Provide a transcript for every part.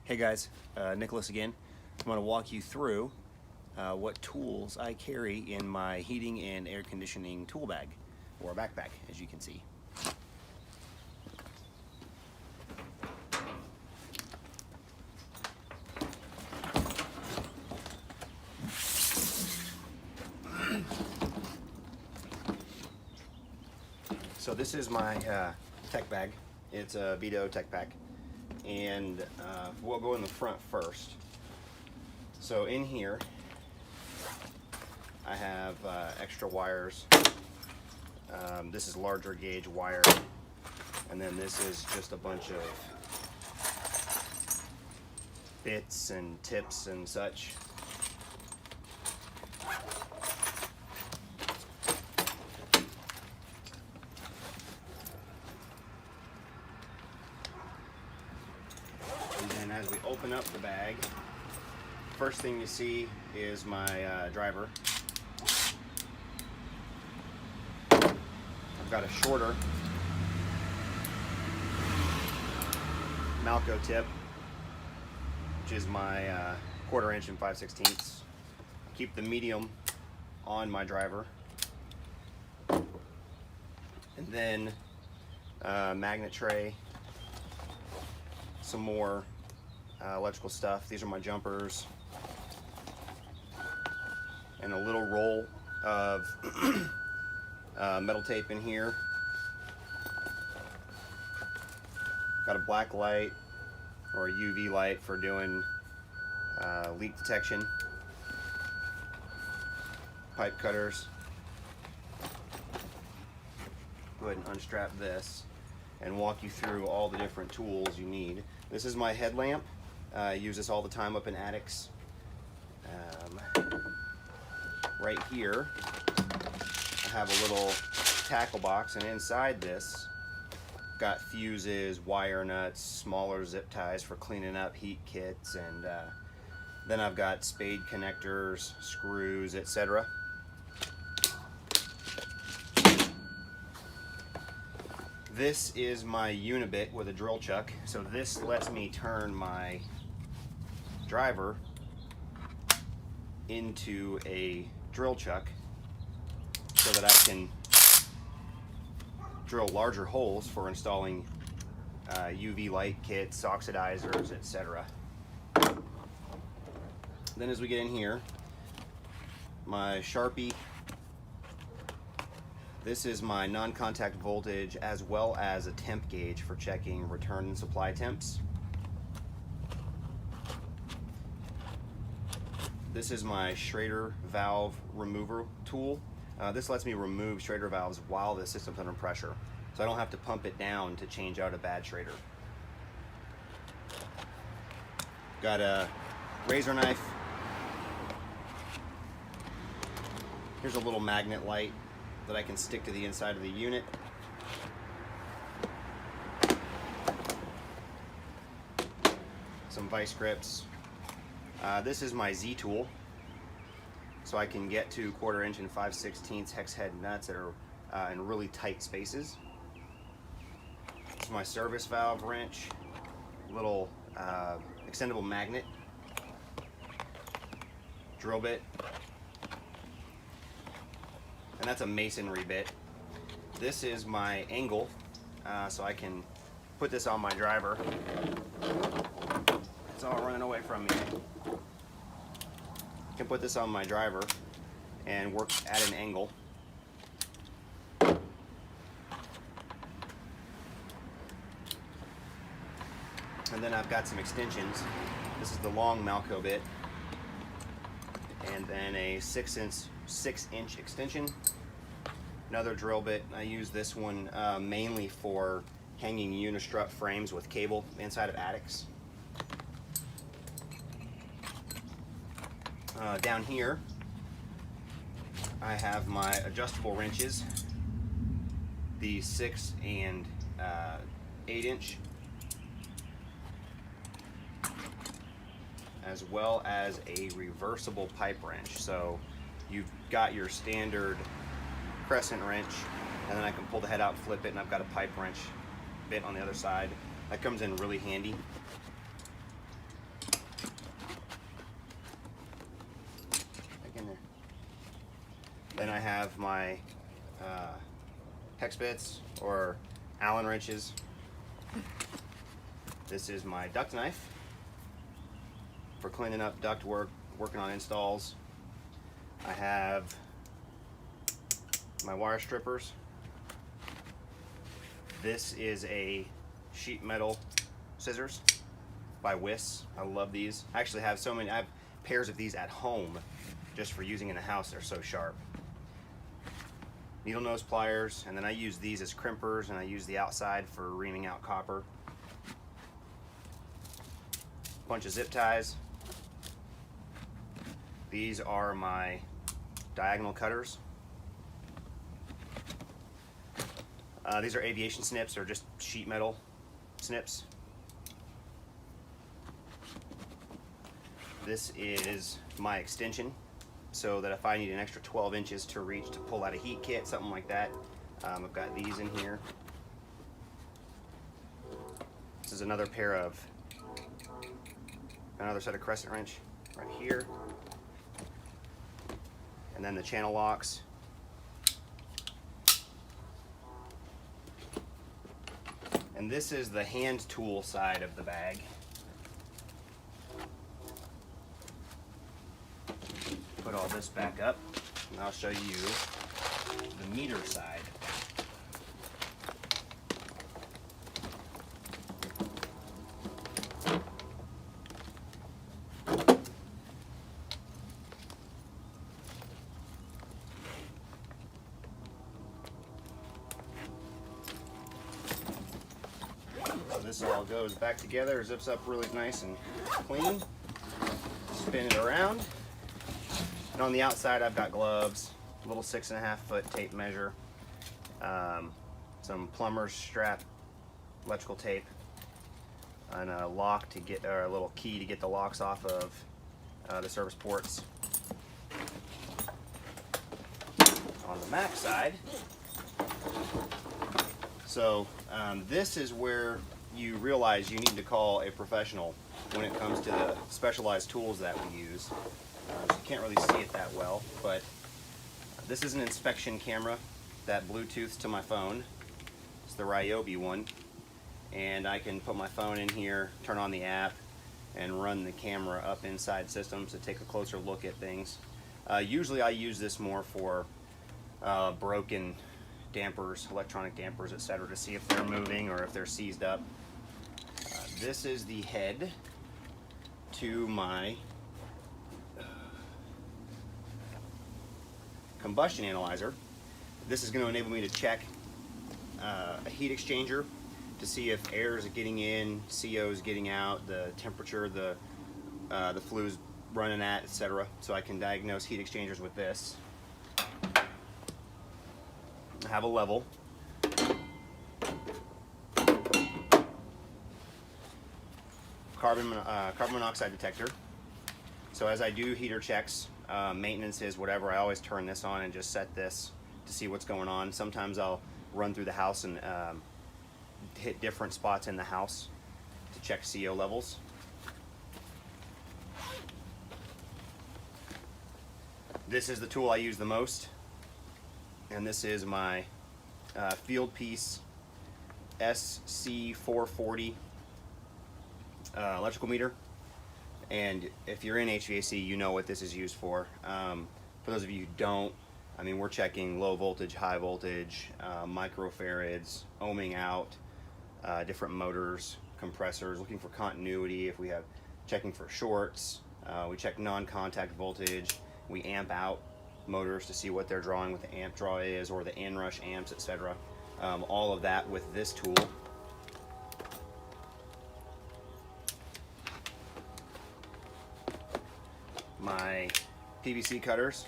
Hey guys, Nicholas again. I'm going to walk you through what tools I carry in my heating and air conditioning tool bag, or backpack, as you can see. So this is my tech bag. It's a Vito tech pack, and we'll go in the front first. So in here I have extra wires. This is larger gauge wire, and then this is just a bunch of bits and tips and such. And then as we open up the bag, first thing you see is my driver. I've got a shorter Malco tip, which is my 1/4 inch and 5/16. Keep the medium on my driver. And then magnet tray, some more electrical stuff. These are my jumpers, and a little roll of metal tape in here. Got a black light or a UV light for doing leak detection. Pipe cutters. Go ahead and unstrap this and walk you through all the different tools you need. This is my headlamp. I use this all the time up in attics. Right here I have a little tackle box, and inside this got fuses, wire nuts, smaller zip ties for cleaning up heat kits, and then I've got spade connectors, screws, etc. This is my Unibit with a drill chuck. So this lets me turn my driver into a drill chuck so that I can drill larger holes for installing UV light kits, oxidizers, etc. Then as we get in here, my Sharpie. This is my non-contact voltage as well as a temp gauge for checking return and supply temps. This is my Schrader valve remover tool. This lets me remove Schrader valves while the system's under pressure, so I don't have to pump it down to change out a bad Schrader. Got a razor knife. Here's a little magnet light that I can stick to the inside of the unit. Some vice grips. This is my Z tool, so I can get to 1/4 inch and 5/16 hex head nuts that are in really tight spaces. This is my service valve wrench, little extendable magnet, drill bit, and that's a masonry bit. This is my angle, so I can put this on my driver. It's all running away from me. I can put this on my driver and work at an angle. And then I've got some extensions. This is the long Malco bit, and then a 6-inch extension. Another drill bit. I use this one mainly for hanging unistrut frames with cable inside of attics. Down here I have my adjustable wrenches, the 6 and 8-inch, as well as a reversible pipe wrench. So you've got your standard crescent wrench, and then I can pull the head out and flip it, and I've got a pipe wrench bit on the other side. That comes in really handy. Then I have my hex bits or Allen wrenches. This is my duct knife for cleaning up duct work, working on installs. I have my wire strippers. This is a sheet metal scissors by Wiss. I love these. I actually have so many. I have pairs of these at home just for using in the house. They're so sharp. Needle nose pliers, and then I use these as crimpers, and I use the outside for reaming out copper. Bunch of zip ties. These are my diagonal cutters. These are aviation snips, or just sheet metal snips. This is my extension, so that if I need an extra 12 inches to reach to pull out a heat kit, something like that, I've got these in here. This is another set of crescent wrench right here. And then the channel locks. And this is the hand tool side of the bag. Put all this back up, and I'll show you the meter side. So this all goes back together, zips up really nice and clean. Spin it around. And on the outside, I've got gloves, a little 6.5 foot tape measure, some plumber's strap, electrical tape, and a lock to get, or a little key to get the locks off of the service ports. On the Mac side, so this is where you realize you need to call a professional when it comes to the specialized tools that we use. So you can't really see it that well, but this is an inspection camera that Bluetooths to my phone. It's the Ryobi one, and I can put my phone in here, turn on the app, and run the camera up inside systems to take a closer look at things. Usually I use this more for broken dampers, electronic dampers, etc., to see if they're moving or if they're seized up. This is the head to my combustion analyzer. This is going to enable me to check a heat exchanger to see if air is getting in, CO is getting out, the temperature the flue is running at, etc. So I can diagnose heat exchangers with this. I have a level. Carbon monoxide detector. So as I do heater checks, maintenances, whatever, I always turn this on and just set this to see what's going on. Sometimes I'll run through the house and hit different spots in the house to check CO levels. This is the tool I use the most, and this is my Fieldpiece SC440 electrical meter. And if you're in HVAC, you know what this is used for. For those of you who don't, I mean, we're checking low voltage, high voltage, microfarads, ohming out, different motors, compressors, looking for continuity. If we have checking for shorts, we check non-contact voltage. We amp out motors to see what they're drawing, what the amp draw is, or the inrush amps, etc. All of that with this tool. My PVC cutters.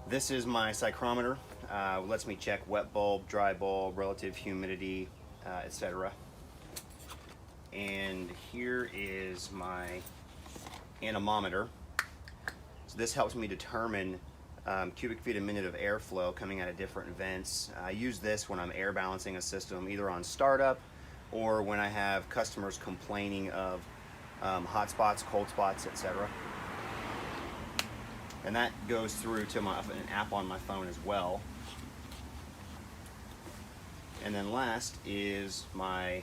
This is my psychrometer. Lets me check wet bulb, dry bulb, relative humidity, etc. And here is my anemometer. So this helps me determine cubic feet a minute of airflow coming out of different vents. I use this when I'm air balancing a system, either on startup or when I have customers complaining of hot spots, cold spots, etc. And that goes through to an app on my phone as well. And then last is my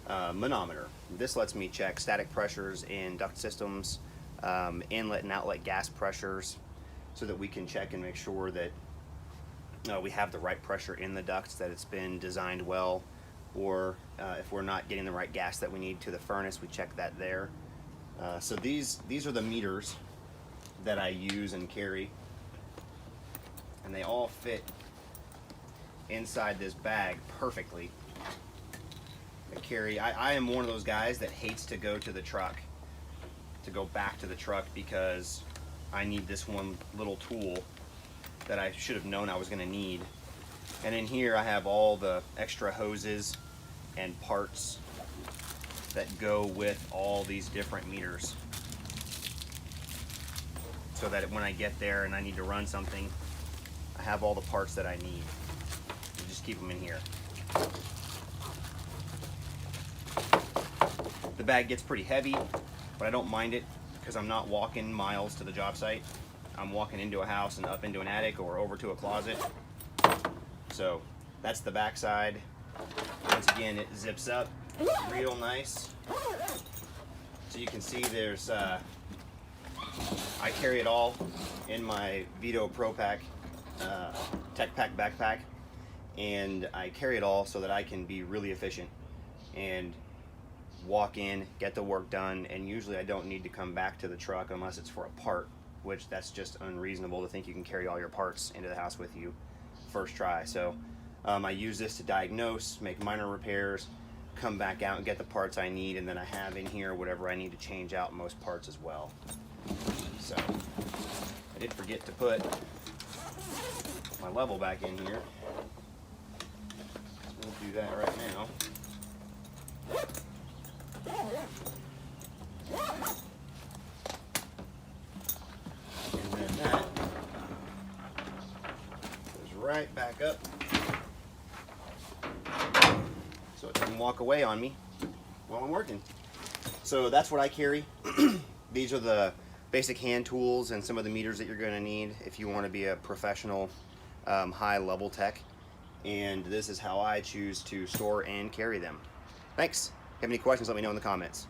manometer. This lets me check static pressures in duct systems, inlet and outlet gas pressures, so that we can check and make sure that we have the right pressure in the ducts, that it's been designed well, or if we're not getting the right gas that we need to the furnace, we check that there. So these are the meters that I use and carry, and they all fit inside this bag perfectly. I am one of those guys that hates to go to the truck, to go back to the truck, because I need this one little tool that I should have known I was going to need. And in here I have all the extra hoses and parts that go with all these different meters, so that when I get there and I need to run something, I have all the parts that I need. You just keep them in here. The bag gets pretty heavy, but I don't mind it because I'm not walking miles to the job site. I'm walking into a house and up into an attic or over to a closet. So that's the back side. Once again, it zips up real nice. So you can see there's, I carry it all in my Vito Pro Pack Tech Pack backpack, and I carry it all so that I can be really efficient and walk in, get the work done, and usually I don't need to come back to the truck unless it's for a part, which that's just unreasonable to think you can carry all your parts into the house with you first try. So I use this to diagnose, make minor repairs, come back out and get the parts I need, and then I have in here whatever I need to change out most parts as well. So I did forget to put my level back in here. We'll do that right now. And then that goes right back up, so it doesn't walk away on me while I'm working. So that's what I carry. These are the basic hand tools and some of the meters that you're going to need if you want to be a professional high level tech. And this is how I choose to store and carry them. Thanks. If you have any questions, let me know in the comments.